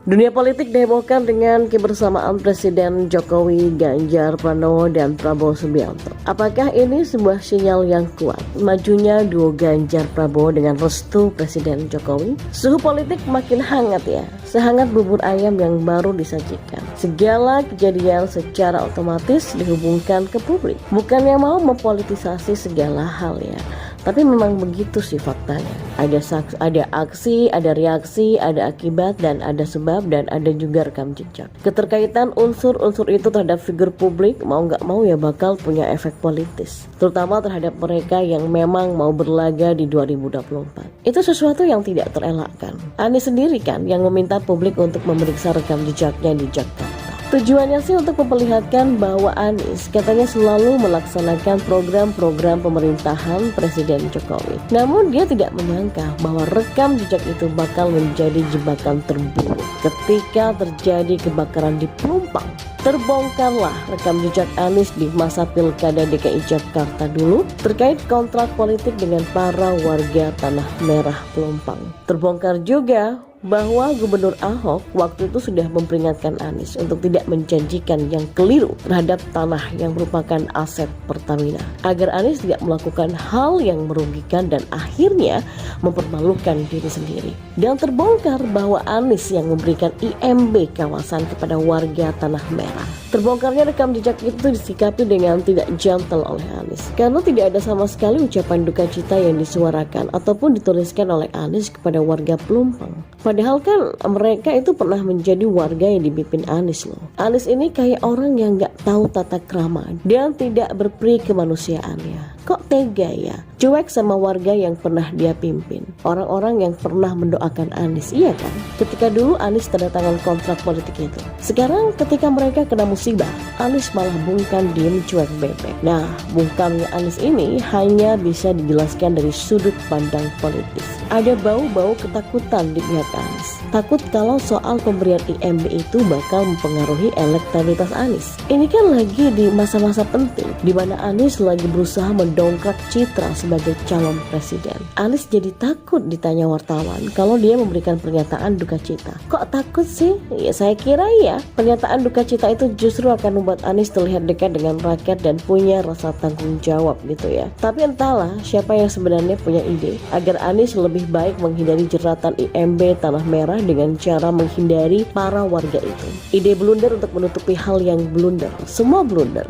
Dunia politik dihebohkan dengan kebersamaan Presiden Jokowi, Ganjar Pranowo, dan Prabowo Subianto. Apakah ini sebuah sinyal yang kuat majunya duo Ganjar Prabowo dengan restu Presiden Jokowi? Suhu politik makin hangat ya, sehangat bubur ayam yang baru disajikan. Segala kejadian secara otomatis dihubungkan ke publik. Bukannya mau mempolitisasi segala hal ya, tapi memang begitu sih faktanya. Ada aksi, ada reaksi, ada akibat, dan ada sebab, dan ada juga rekam jejak. Keterkaitan unsur-unsur itu terhadap figur publik mau nggak mau ya bakal punya efek politis, terutama terhadap mereka yang memang mau berlaga di 2024. Itu sesuatu yang tidak terelakkan. Anies sendiri kan yang meminta publik untuk memeriksa rekam jejaknya di Jakarta. Tujuannya sih untuk memperlihatkan bahwa Anies katanya selalu melaksanakan program-program pemerintahan Presiden Jokowi. Namun dia tidak menyangka bahwa rekam jejak itu bakal menjadi jebakan terburuk ketika terjadi kebakaran di Pelumpang. Terbongkarlah rekam jejak Anies di masa Pilkada DKI Jakarta dulu terkait kontrak politik dengan para warga Tanah Merah Pelumpang. Terbongkar juga bahwa Gubernur Ahok waktu itu sudah memperingatkan Anies untuk tidak menjanjikan yang keliru terhadap tanah yang merupakan aset Pertamina, agar Anies tidak melakukan hal yang merugikan dan akhirnya mempermalukan diri sendiri. Dan terbongkar bahwa Anies yang memberikan IMB kawasan kepada warga Tanah Merah. Terbongkarnya rekam jejak itu disikapi dengan tidak gentle oleh Anies, karena tidak ada sama sekali ucapan duka cita yang disuarakan ataupun dituliskan oleh Anies kepada warga Pelumpang. Padahal kan mereka itu pernah menjadi warga yang dipimpin Anies loh. Anies ini kayak orang yang gak tahu tata krama dan tidak berperi kemanusiaannya. Kok tega ya, cuek sama warga yang pernah dia pimpin, orang-orang yang pernah mendoakan Anies, iya kan? Ketika dulu Anies tanda tangan kontrak politik itu. Sekarang ketika mereka kena musibah, Anies malah bungkam diem cuek bebek. Nah, bungkamnya Anies ini hanya bisa dijelaskan dari sudut pandang politis. Ada bau-bau ketakutan di pihak Anies. Takut kalau soal pemberian IMB itu bakal mempengaruhi elektabilitas Anies. Ini kan lagi di masa-masa penting di mana Anies lagi berusaha mendongkrak citra sebagai calon presiden. Anies jadi takut ditanya wartawan kalau dia memberikan pernyataan duka cita. Kok takut sih? Ya saya kira ya, pernyataan duka cita itu justru akan membuat Anies terlihat dekat dengan rakyat dan punya rasa tanggung jawab gitu ya. Tapi entahlah siapa yang sebenarnya punya ide agar Anies lebih baik menghindari jeratan IMB Tanah Merah dengan cara menghindari para warga itu. Ide blunder untuk menutupi hal yang blunder. Semua blunder.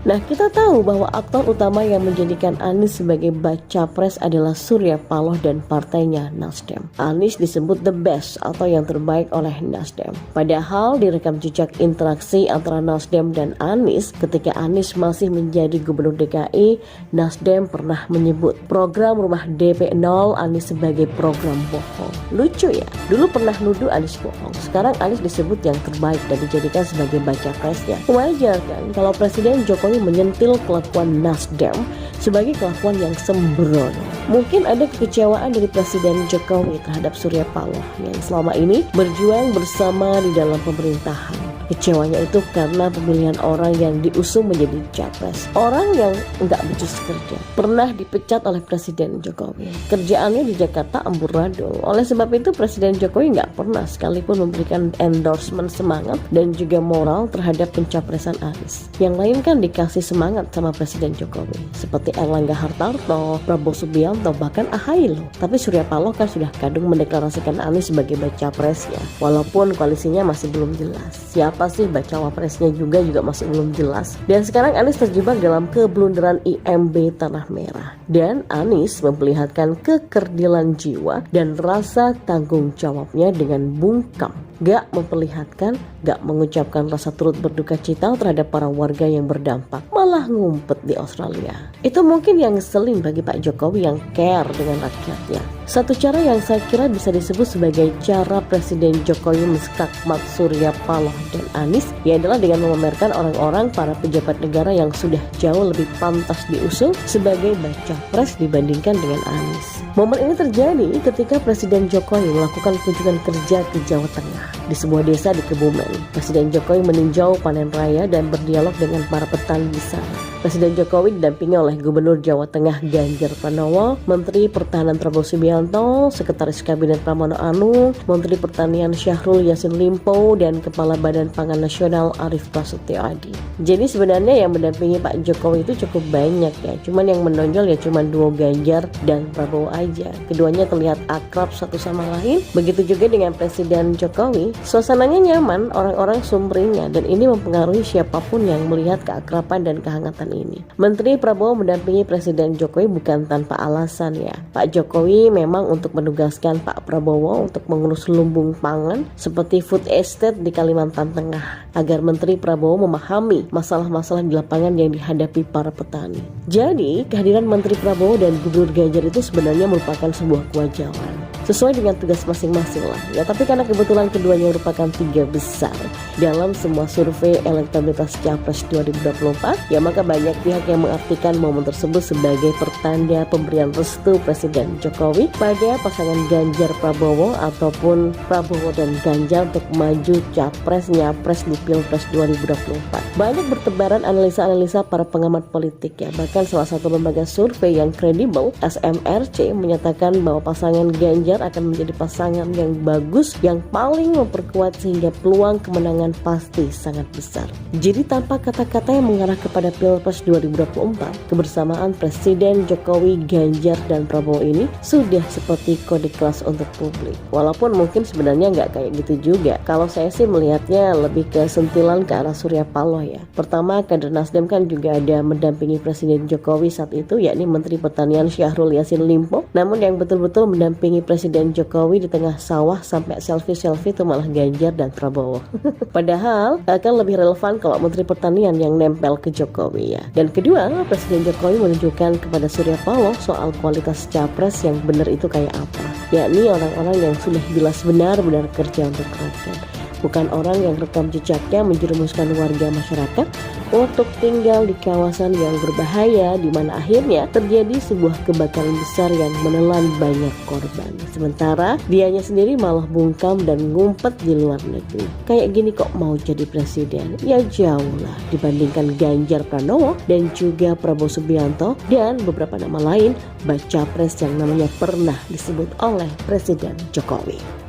Nah, kita tahu bahwa aktor utama yang menjadikan Anies sebagai baca pres adalah Surya Paloh dan partainya Nasdem. Anies disebut the best atau yang terbaik oleh Nasdem. Padahal direkam jejak interaksi antara Nasdem dan Anies ketika Anies masih menjadi gubernur DKI, Nasdem pernah menyebut program rumah DP 0 Anies sebagai program bohong. Lucu ya, dulu pernah nuduh Anies bohong, sekarang Anies disebut yang terbaik dan dijadikan sebagai baca presnya. Wajar kan kalau Presiden Jokowi menyentil kelakuan Nasdem sebagai kelakuan yang sembrono. Mungkin ada kekecewaan dari Presiden Jokowi terhadap Surya Paloh yang selama ini berjuang bersama di dalam pemerintahan. Kecewanya itu karena pemilihan orang yang diusung menjadi capres, orang yang enggak becus kerja, pernah dipecat oleh Presiden Jokowi. Kerjaannya di Jakarta amburadul. Oleh sebab itu Presiden Jokowi enggak pernah sekalipun memberikan endorsement semangat dan juga moral terhadap pencapresan Anies. Yang lain kan dikasih semangat sama Presiden Jokowi, seperti Erlangga Hartarto, Prabowo Subianto, bahkan AHY loh. Tapi Surya Paloh kan sudah kadung mendeklarasikan Anies sebagai baca presnya, walaupun koalisinya masih belum jelas. Siapa sih bacawa presnya juga masih belum jelas. Dan sekarang Anies terjebak dalam keblunderan IMB Tanah Merah. Dan Anies memperlihatkan kekerdilan jiwa dan rasa tanggung jawabnya dengan bungkam. Gak memperlihatkan, gak mengucapkan rasa turut berduka cita terhadap para warga yang berdampak, malah ngumpet di Australia. Itu mungkin yang ngeselin bagi Pak Jokowi yang care dengan rakyatnya. Satu cara yang saya kira bisa disebut sebagai cara Presiden Jokowi menskakmat Surya Paloh dan Anies, ya adalah dengan memamerkan orang-orang para pejabat negara yang sudah jauh lebih pantas diusung sebagai baca pres dibandingkan dengan Anies. Momen ini terjadi ketika Presiden Jokowi melakukan kunjungan kerja ke Jawa Tengah. Di sebuah desa di Kebumen, Presiden Jokowi meninjau panen raya dan berdialog dengan para petani di sana. Presiden Jokowi didampingi oleh Gubernur Jawa Tengah Ganjar Pranowo, Menteri Pertahanan Prabowo Subianto, Sekretaris Kabinet Pramono Anung, Menteri Pertanian Syahrul Yassin Limpo, dan Kepala Badan Pangan Nasional Arief Prasetyo Adi. Jadi sebenarnya yang mendampingi Pak Jokowi itu cukup banyak ya, cuman yang menonjol ya cuman duo Ganjar dan Prabowo aja. Keduanya terlihat akrab satu sama lain. Begitu juga dengan Presiden Jokowi, suasananya nyaman, orang-orang sumringah, dan ini mempengaruhi siapapun yang melihat keakraban dan kehangatan ini. Menteri Prabowo mendampingi Presiden Jokowi bukan tanpa alasan ya. Pak Jokowi memang untuk menugaskan Pak Prabowo untuk mengurus lumbung pangan seperti food estate di Kalimantan Tengah, agar Menteri Prabowo memahami masalah-masalah di lapangan yang dihadapi para petani. Jadi, kehadiran Menteri Prabowo dan Gubernur Ganjar itu sebenarnya merupakan sebuah kewajaran, sesuai dengan tugas masing-masing lah ya. Tapi karena kebetulan keduanya merupakan tiga besar dalam semua survei elektabilitas Capres 2024, ya maka banyak pihak yang mengartikan momen tersebut sebagai pertanda pemberian restu Presiden Jokowi pada pasangan Ganjar Prabowo ataupun Prabowo dan Ganjar untuk maju Capres-Nyapres di Pilpres 2024. Banyak bertebaran analisa-analisa para pengamat politik ya. Bahkan salah satu lembaga survei yang kredibel, SMRC, menyatakan bahwa pasangan Ganjar akan menjadi pasangan yang bagus, yang paling memperkuat, sehingga peluang kemenangan pasti sangat besar. Jadi tanpa kata-kata yang mengarah kepada Pilpres 2024, kebersamaan Presiden Jokowi, Ganjar, dan Prabowo ini sudah seperti kode kelas untuk publik. Walaupun mungkin sebenarnya nggak kayak gitu juga. Kalau saya sih melihatnya lebih ke sentilan ke arah Surya Paloh ya. Pertama, kader Nasdem kan juga ada mendampingi Presiden Jokowi saat itu, yakni Menteri Pertanian Syahrul Yassin Limpo. Namun yang betul-betul mendampingi Presiden Jokowi di tengah sawah sampai selfie-selfie itu malah Ganjar dan Prabowo. Padahal akan lebih relevan kalau Menteri Pertanian yang nempel ke Jokowi ya. Dan kedua, Presiden Jokowi menunjukkan kepada Surya Paloh soal kualitas capres yang benar itu kayak apa, yakni orang-orang yang sudah jelas benar-benar kerja untuk rakyat, bukan orang yang rekam jejaknya menjerumuskan warga masyarakat untuk tinggal di kawasan yang berbahaya, di mana akhirnya terjadi sebuah kebakaran besar yang menelan banyak korban. Sementara dianya sendiri malah bungkam dan ngumpet di luar negeri. Kayak gini kok mau jadi presiden? Ya jauh lah dibandingkan Ganjar Pranowo dan juga Prabowo Subianto dan beberapa nama lain baca pres yang namanya pernah disebut oleh Presiden Jokowi.